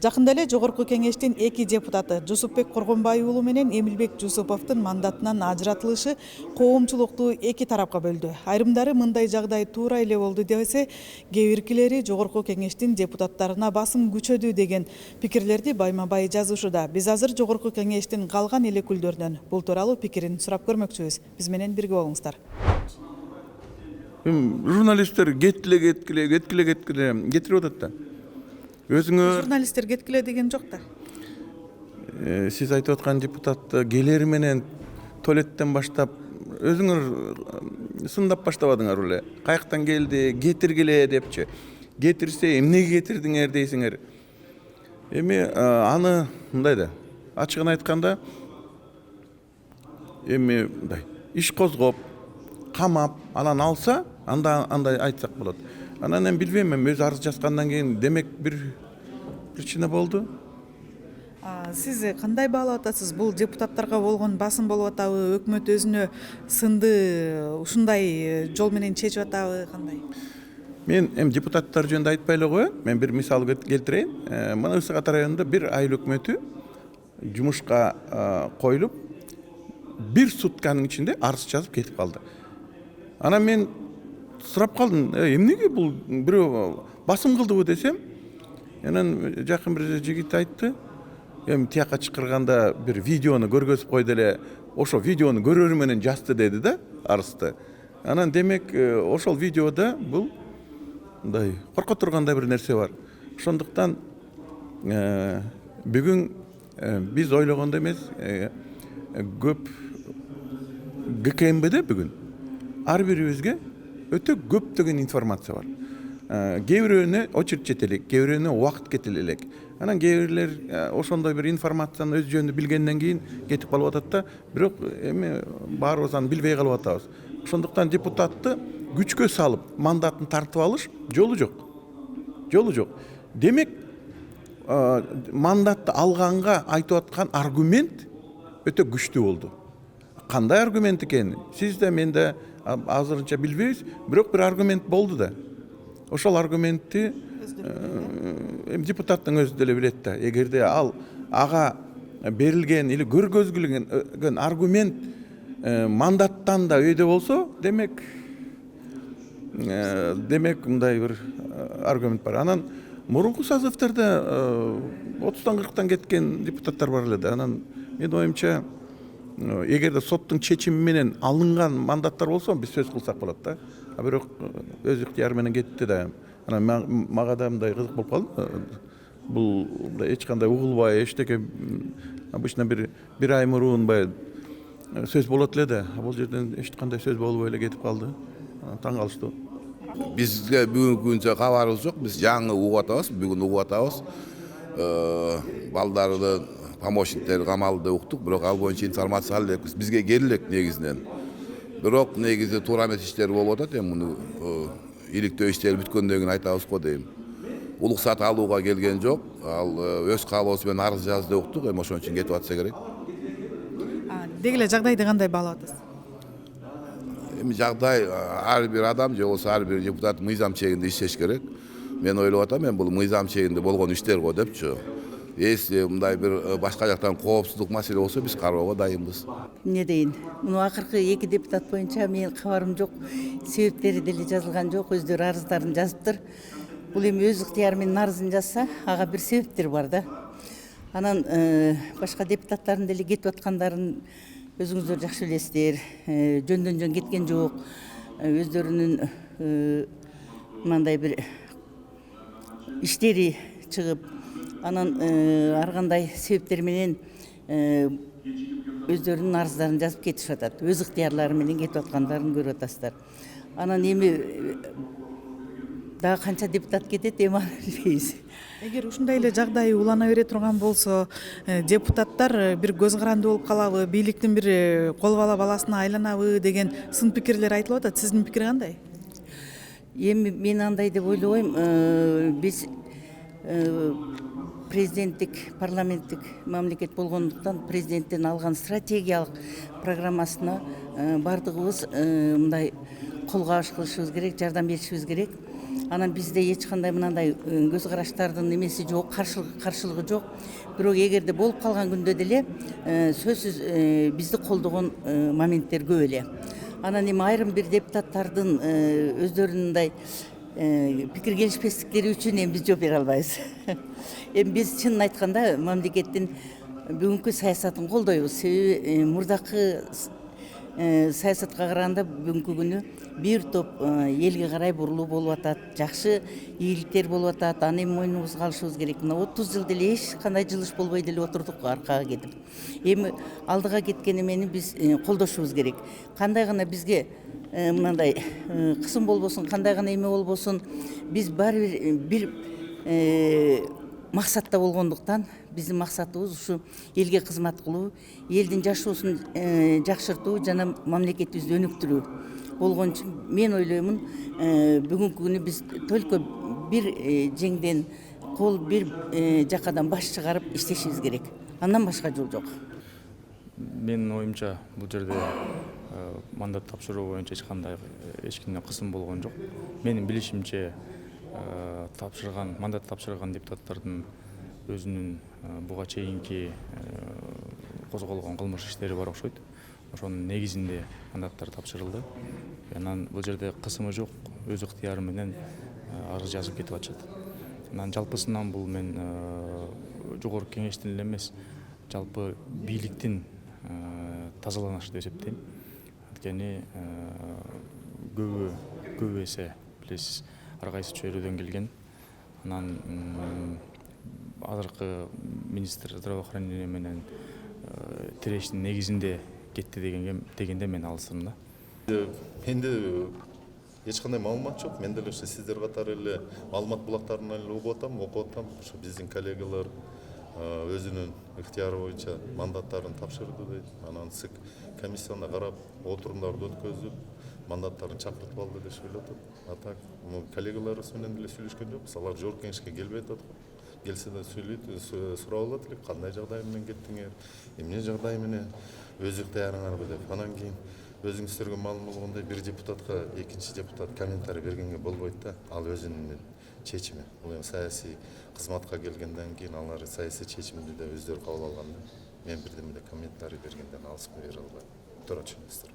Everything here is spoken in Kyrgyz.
Жакында эле Жогорку Кеңештин эки депутаты Жусупбек Коргонбай уулу менен Эмилбек Жусуповдун мандатынан ажыратылышы коомчулукту эки тарапка бөлдү. Айрымдары мындай жагдай туура эле болду десе, кээ биркилери Жогорку Кеңештин депутаттарына басым күчөдү деген пикирлерди байма-бай жазышууда. Биз азыр Жогорку Кеңештин калган эл өкүлдөрүнөн бул тууралуу пикирин сурап көрмөкчүбүз. Биз менен бирге болуңуздар. Журналисттер кетирип атат да. Өзүңөр Журналисттер кеткиле деген жок да. Сиз айтып аткан депутатты келери менен туалеттен баштап өзүңөр сындап баштабадыңар беле? Каяктан келди, кетиргиле депчи. Кетирсе эмнеге кетирдиңер дейсиңер. Эми аны мындай да, ачыгын айтканда эми мындай иш козгоп, камап, анан алса, андай айтсак болот. Анан эми билбейм, өз арыз жазгандан кийин демек бир причина болду. Сиз кандай баалап атасыз? Бул депутаттарга болгон басым болуп атабы? Өкмөт өзүнө сынды ушундай жол менен чечип атабы? Кандай? Мен эми депутаттар жөнүндө айтпай эле коеюн. Мен бир мисал келтирейин. Мына Ысык Ата районунда бир айыл өкмөтү жумушка коюлуп, бир сутканын ичинде арыз жазып кетип калды. Анан мен сурап калдым, эмнеге бул бирөө басым кылдыбы десем, анан жакын бир жигит айтты, эми тияка чакырганда бир видеону көргөзүп койду эле, ошо видеону көрөрү менен жазды деди да арызды. Анан демек ошол видеода бул мындай корко тургандай бир нерсе бар. Ошондуктан бүгүн биз ойлогондой эмес, көп ГКМБде бүгүн ар бирибизге өтө көптөгөн информация бар. Кээ бирөөнө очередь жете элек, кээ бирөөнө убакыт кете элек. Анан кээ бирлер ошондой бир информацияны өз жөнүндө билгенден кийин кетип калып атат да, бирок эми баарыбыз аны билбей калып атабыз. Ошондуктан депутатты күчкө салып, мандатын тартып алыш жолу жок. Демек, мандатты алганга айтып аткан аргумент өтө күчтүү болду. Кандай аргумент экен? Сиз да мен да азырынча билбейбиз, бирок бир аргумент болду да. Ошол аргументти депутаттын өзү деле билет да. Эгерде ага берилген или көргөзүлгөн аргумент мандаттан да өйдө болсо, демек мындай бир аргумент бар. Анан мурунку созывдарда 30-40 кеткен депутаттар бар эле да. Анан менин оюмча, эгерде соттун чечими менен алынган мандаттар болсо, биз сөз кылсак болот да. Бирок өз ыктыяры менен кетти да. Анан мага да мындай кызык болуп калды. Бул эч кандай угулбай, эчтеке обычно бир ай мурун сөз болот эле да. Бул жерден эч кандай сөз болбой эле кетип калды. Таң калыштуу. Бизге бүгүнкү күнчө кабарыбыз жок. Биз жаңы угуп атабыз, бүгүн угуп атабыз. Балдарды помощниктер камалды деп уктук, бирок ал боюнча информация ала элекпиз. Бизге келелек негизинен. Бирок негизи туура эмес иштер болуп атат. Эми муну иликтөө иштери бүткөндөн кийин айтабыз го дейм. Улуксат алууга келген жок. Ал өз каалоосу менен арыз жазды деп уктук. Эми ошон үчүн кетип атса керек. Деги эле жагдайды кандай баалап атасыз? Эми жагдай ар бир адам же болбосо ар бир депутат мыйзам чегинде иштеш керек. Мен ойлоп атам, бул мыйзам чегинде болгон иштер го депчү. Если мындай бир башка жактан коопсуздук маселе болсо, биз кароого дайынбыз. Эмне дейин? Муну акыркы эки депутат боюнча менин кабарым жок. Себептери деле жазылган жок, өздөрү арыздарын жазыптыр. Бул эми өз ыктыяры менен арызын жазса, ага бир себептер бар да. Анан башка депутаттардын деле кетип аткандарын өзүңүздөр жакшы билесиздер. Жөндөн жөн кеткен жок. Өздөрүнүн мындай бир иштери чыгып, анан ар кандай себептер менен өздөрүнүн арыздарын жазып кетишип атат. Өз ыктыярлары менен кетип аткандарын көрүп атасыздар. Анан эми дагы канча депутат кетет, эми аны билбейбиз. Эгер ушундай эле жагдай улана бере турган болсо, депутаттар бир көз каранды болуп калабы, бийликтин бир кол бала баласына айланабы деген сын пикирлер айтылып атат. Сиздин пикир кандай? Эми мен андай деп ойлойм, биз президенттик, парламенттик мамлекет болгондуктан президенттен алган стратегиялык программасына бардыгыбыз мындай колго аш кылышыбыз керек, жардам беришибиз керек. Анан бизде эч кандай мындай көз караштардын эмеси жок, каршылыгы жок. Бирок эгерде болуп калган күндө деле сөзсүз бизди колдогон моменттер көп эле. Анан эми айрым бир депутаттардын өздөрүнүн мындай пикир келишпестиктери үчүн эми биз жооп бере албайбыз. Эми биз чынын айтканда мамлекеттин бүгүнкү саясатын колдойбуз. Себеби мурдакы саясатка караганда бүгүнкү күнү бир топ элге карай бурулуу болуп атат, жакшы ийгиликтер болуп атат. Аны эми мойнубузга алышыбыз керек. Мына 30 жыл деле эч кандай жылыш болбой деле отурдук аркага кетип. Эми алдыга кеткен эмени биз колдошубуз керек. Кандай гана бизге мындай кысым болбосун, кандай гана эме болбосун, биз баары бир максатта болгондуктан биздин максатыбыз ушу элге кызмат кылуу, элдин жашоосун жакшыртуу жана мамлекетибизди өнүктүрүү болгон үчүн мен ойлоймун бүгүнкү күнү биз только бир жеңден кол бир жакадан баш чыгарып иштешибиз керек. Андан башка жол жок. Менин оюмча бул жерде мандат тапшыруу боюнча эч кимден кысым болгон жок. Менин билишимче мандат тапшырган депутаттардын өзүнүн буга чейинки козголгон кылмыш иштери бар окшойт. Ошонун негизинде мандаттар тапшырылды. Анан бул жерде кысымы жок, өз ыктыяры менен арыз жазып кетип атышат. Анан жалпысынан бул мен жогорку кеңештин эле эмес, жалпы бийликтин тазаланышы деп эсептейм. Анткени көп эсе билесиз, ар кайсы чөйрөдөн келген. Анан азыркы министр здравоохранение менен тирештин негизинде кетти дегенде мен алысырмын да. Менде эч кандай маалымат жок. Мен деле ошо сиздер катары эле маалымат булактарынан эле угуп атам, окуп атам. Ошо биздин коллегалар өзүнүн ыктыяры боюнча мандаттарын тапшырды дейт. Анан СИК комиссияна карап, отурумдарды өткөзүп, мандаттарын чакыртып алды деп сүйлөтөт. А так коллегаларыбыз менен деле сүйлөшкөн жокпуз. Алар жогорку кеңешке келбей атат. Келсе да сүйлөйт, сурап алат элек, кандай жагдай менен кеттиңер, эмне жагдай менен өз ыктыярыңарбы деп. Анан кийин өзүңүздөргө маалым болгондой бир депутатка экинчи депутат комментарий бергенге болбойт да. Ал өзүнүн чечими. Бул эми саясий кызматка келгенден кийин алар саясий чечимди да өздөрү кабыл алганда, мен бирдеме комментарий бергенден алыс бере албайм. Туура түшүнүңүздөр.